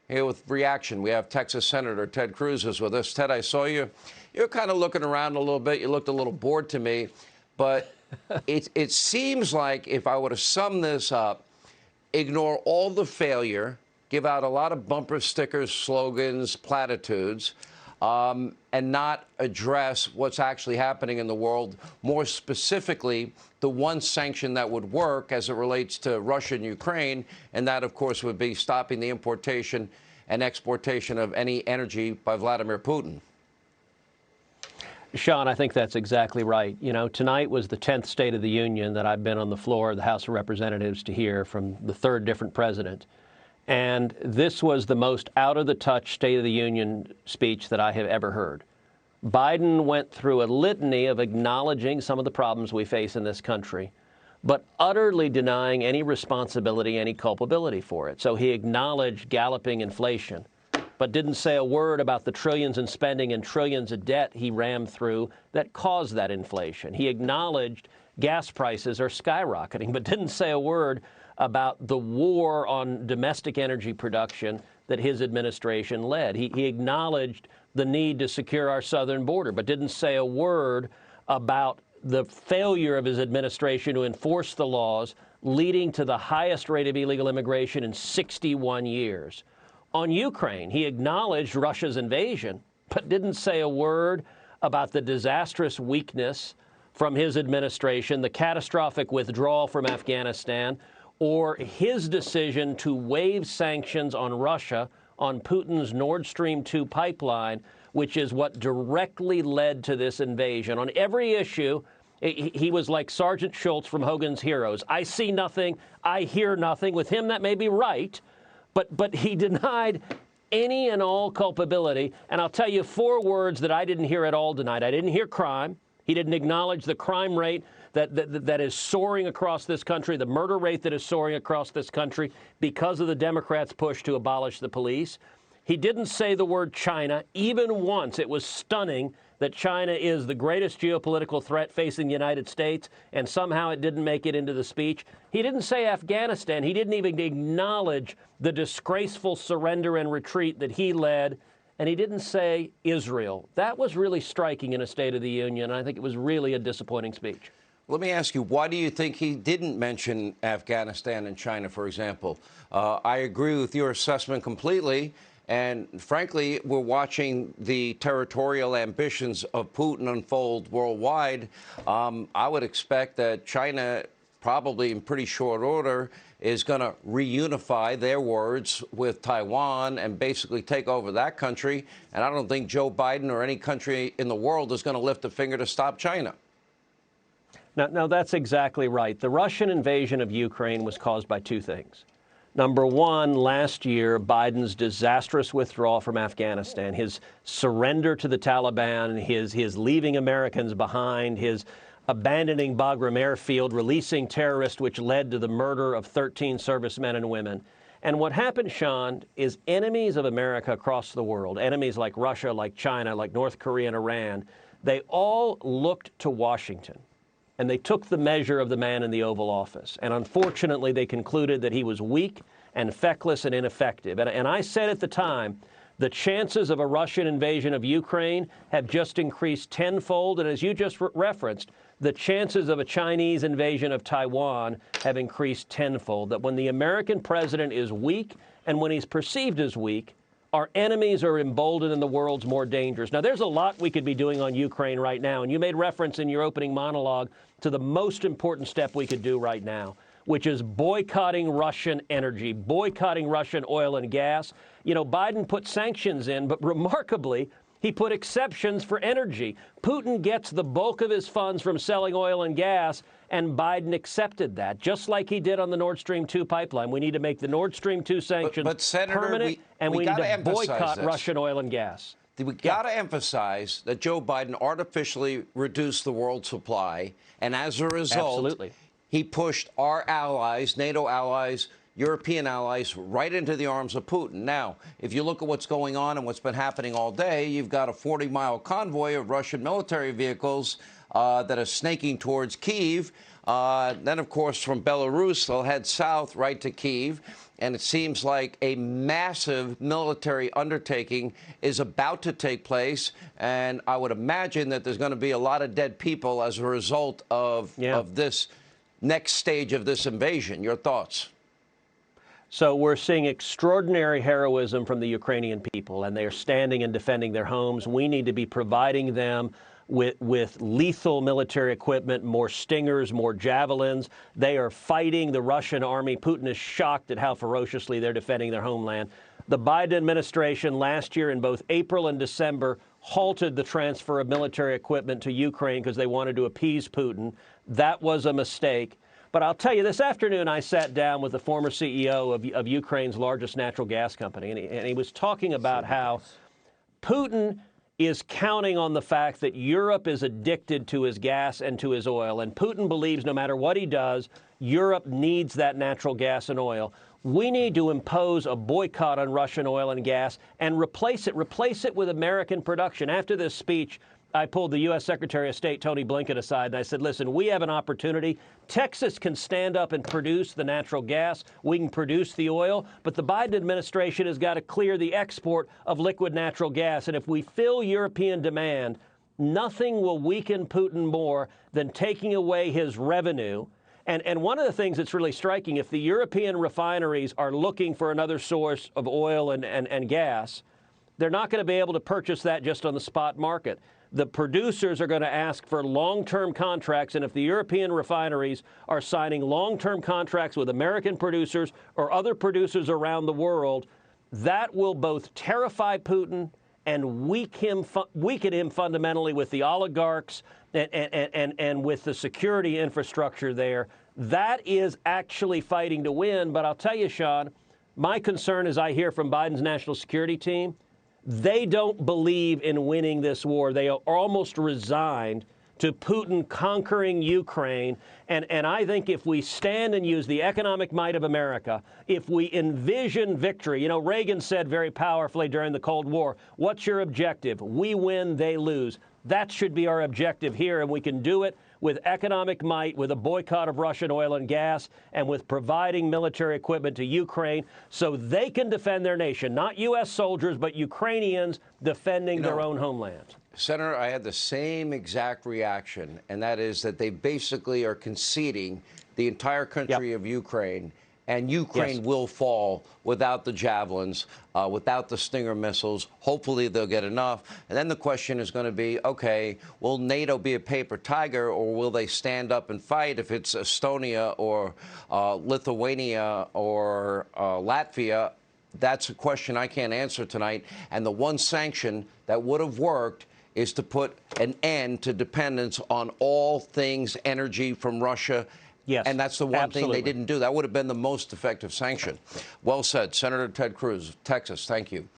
Here with reaction, we have Texas Senator Ted Cruz is with us. Ted, I saw you. You're kind of looking around a little bit. You looked a little bored to me. But it seems like if I were to sum this up, ignore all the failure, give out a lot of bumper stickers, slogans, platitudes, and not address what's actually happening in the world, more specifically, the one sanction that would work as it relates to Russia and Ukraine, and that, of course, would be stopping the importation and exportation of any energy by Vladimir Putin. Sean, I think that's exactly right. You know, tonight was the 10th State of the Union that I've been on the floor of the House of Representatives to hear from the third different president. And this was the most out-of-the-touch State of the Union speech that I have ever heard. Biden went through a litany of acknowledging some of the problems we face in this country, but utterly denying any responsibility, any culpability for it. So he acknowledged galloping inflation, but didn't say a word about the trillions in spending and trillions of debt he rammed through that caused that inflation. He acknowledged gas prices are skyrocketing, but didn't say a word about the war on domestic energy production that his administration led. He acknowledged the need to secure our southern border, but didn't say a word about the failure of his administration to enforce the laws leading to the highest rate of illegal immigration in 61 years. On Ukraine, he acknowledged Russia's invasion, but didn't say a word about the disastrous weakness from his administration, the catastrophic withdrawal from Afghanistan, or his decision to waive sanctions on Russia on Putin's Nord Stream 2 pipeline, which is what directly led to this invasion. On every issue, he was like Sergeant Schultz from Hogan's Heroes. I see nothing, I hear nothing. With him, that may be right, but he denied any and all culpability. And I'll tell you 4 words that I didn't hear at all tonight. I didn't hear crime. He didn't acknowledge the crime rate that is soaring across this country, the murder rate that is soaring across this country because of the Democrats' push to abolish the police. He didn't say the word China even once. It was stunning that China is the greatest geopolitical threat facing the United States, and somehow it didn't make it into the speech. He didn't say Afghanistan. He didn't even acknowledge the disgraceful surrender and retreat that he led. And he didn't say Israel. That was really striking in a State of the Union. I think it was really a disappointing speech. Let me ask you, why do you think he didn't mention Afghanistan and China, for example? I agree with your assessment completely. And frankly, we're watching the territorial ambitions of Putin unfold worldwide. I would expect that China, probably in pretty short order, is going to reunify, their words, with Taiwan and basically take over that country. And I don't think Joe Biden or any country in the world is going to lift a finger to stop China. Now, that's exactly right. The Russian invasion of Ukraine was caused by 2 things. Number one, last year, Biden's disastrous withdrawal from Afghanistan, his surrender to the Taliban, his leaving Americans behind, his abandoning Bagram airfield, releasing terrorists, which led to the murder of 13 servicemen and women. And what happened, Sean, is enemies of America across the world, enemies like Russia, like China, like North Korea and Iran, they all looked to Washington. And they took the measure of the man in the Oval Office. And unfortunately, they concluded that he was weak and feckless and ineffective. And I said at the time, the chances of a Russian invasion of Ukraine have just increased tenfold. And as you just referenced, the chances of a Chinese invasion of Taiwan have increased tenfold. That when the American president is weak and when he's perceived as weak, our enemies are emboldened and the world's more dangerous. Now, there's a lot we could be doing on Ukraine right now. And you made reference in your opening monologue to the most important step we could do right now, which is boycotting Russian energy, boycotting Russian oil and gas. You know, Biden put sanctions in, but remarkably, he put exceptions for energy. Putin gets the bulk of his funds from selling oil and gas, and Biden accepted that, just like he did on the Nord Stream 2 pipeline. We need to make the Nord Stream 2 sanctions but Senator, permanent, and we need to boycott Russian oil and gas. We got to emphasize that Joe Biden artificially reduced the world supply, and as a result, he pushed our allies, NATO allies, European allies, right into the arms of Putin. Now, if you look at what's going on and what's been happening all day, you've got a 40-mile convoy of Russian military vehicles that are snaking towards Kyiv. Then, of course, from Belarus, they'll head south right to Kyiv. and it seems like a massive military undertaking is about to take place. And I would imagine that there's going to be a lot of dead people as a result of this next stage of this invasion. Your thoughts? So we're seeing extraordinary heroism from the Ukrainian people, and they are standing and defending their homes. We need to be providing them with lethal military equipment, more Stingers, more Javelins. They are fighting the Russian army. Putin is shocked at how ferociously they're defending their homeland. The Biden administration last year in both April and December halted the transfer of military equipment to Ukraine because they wanted to appease Putin. That was a mistake. But I'll tell you, this afternoon I sat down with the former CEO of Ukraine's largest natural gas company, and he was talking about how Putin is counting on the fact that Europe is addicted to his gas and to his oil. And Putin believes no matter what he does, Europe needs that natural gas and oil. We need to impose a boycott on Russian oil and gas and replace it with American production. After this speech, I pulled the U.S. Secretary of State, Tony Blinken, aside, and I said, listen, we have an opportunity. Texas can stand up and produce the natural gas. We can produce the oil. But the Biden administration has got to clear the export of liquid natural gas. And if we fill European demand, nothing will weaken Putin more than taking away his revenue. And one of the things that's really striking, if the European refineries are looking for another source of oil and gas, they're not going to be able to purchase that just on the spot market. The producers are going to ask for long-term contracts, and if the European refineries are signing long-term contracts with American producers or other producers around the world, that will both terrify Putin and weaken him fundamentally with the oligarchs and with the security infrastructure there. That is actually fighting to win. But I'll tell you, Sean, my concern as I hear from Biden's national security team, they don't believe in winning this war. They are almost resigned to Putin conquering Ukraine. And I think if we stand and use the economic might of America, if we envision victory, you know, Reagan said very powerfully during the Cold War, what's your objective? We win, they lose. That should be our objective here, and we can do it with economic might, with a boycott of Russian oil and gas, and with providing military equipment to Ukraine so they can defend their nation. Not U.S. soldiers, but Ukrainians defending their own homeland. Senator, I had the same exact reaction, and that is that they basically are conceding the entire country of Ukraine, and Ukraine will fall without the Javelins, without the Stinger missiles. Hopefully they'll get enough. And then the question is going to be, okay, will NATO be a paper tiger, or will they stand up and fight if it's Estonia or Lithuania or Latvia? That's a question I can't answer tonight. And the one sanction that would have worked is to put an end to dependence on all things energy from Russia. Yes, and that's the one thing they didn't do. That would have been the most effective sanction. Well said. Senator Ted Cruz, Texas, thank you.